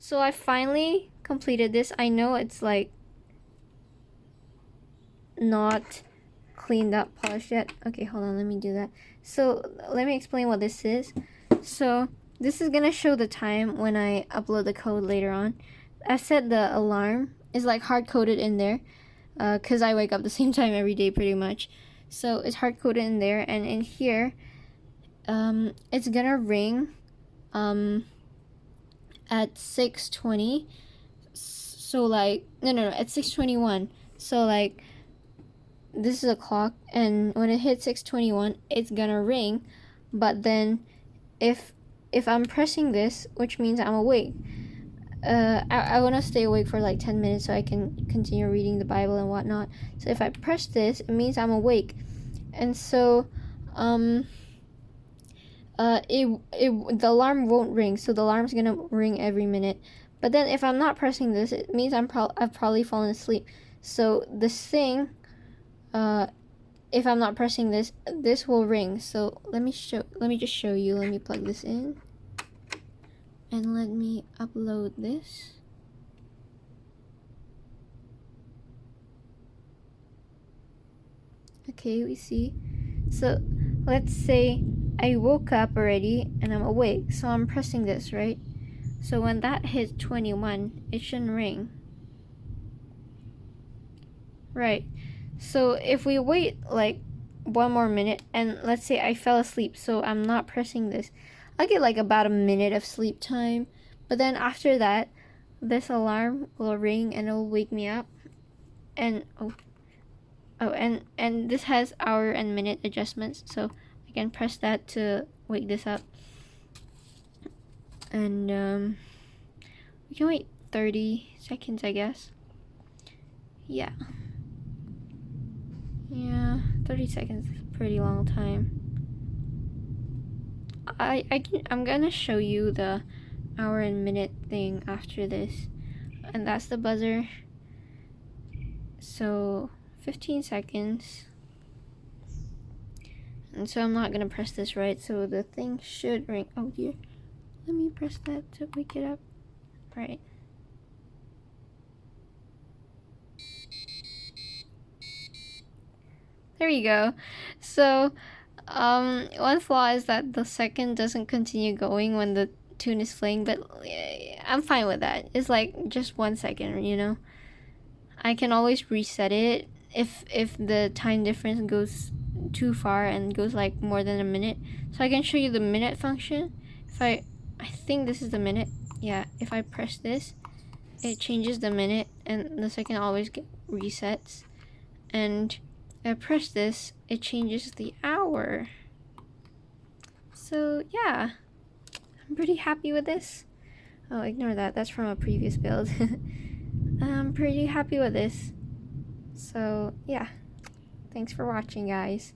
So I finally completed this. I know it's like not cleaned up, polished yet. Okay, hold on, let me do that. So let me explain what this is. So this is gonna show the time when I upload the code later on. I set the alarm is like hard coded in there, because I wake up the same time every day pretty much. So it's hard coded in there, and in here, it's gonna ring at 6:20. So like no, at 6:21. So like this is a clock, and when it hits 6:21 it's gonna ring. But then if I'm pressing this, which means I'm awake, I want to stay awake for like 10 minutes so I can continue reading the Bible and whatnot. So if I press this, it means I'm awake. And so the alarm won't ring, so the alarm's gonna ring every minute. But then if I'm not pressing this, it means I've probably fallen asleep. So this thing, if I'm not pressing this, this will ring. So let me just show you. Let me plug this in and let me upload this. Okay, we see. So let's say I woke up already and I'm awake, so I'm pressing this, right? So when that hits 21, it shouldn't ring. Right. So if we wait like one more minute, and let's say I fell asleep, so I'm not pressing this, I'll get like about a minute of sleep time. But then after that, this alarm will ring and it will wake me up. And and this has hour and minute adjustments, so I can press that to wake this up. And we can wait 30 seconds, I guess. Yeah, 30 seconds is a pretty long time. I'm gonna show you the hour and minute thing after this, and that's the buzzer. So 15 seconds, and so I'm not gonna press this, right? So the thing should ring. Oh dear, let me press that to wake it up. Right. There you go. So one flaw is that the second doesn't continue going when the tune is playing, but I'm fine with that. It's like just 1 second, you know. I can always reset it if the time difference goes too far and goes like more than a minute. So I can show you the minute function. If I think this is the minute. Yeah, if I press this, it changes the minute, and the second always resets. And if I press this, it changes the hour. So yeah, I'm pretty happy with this. Oh, ignore that. That's from a previous build. I'm pretty happy with this. So yeah, thanks for watching, guys.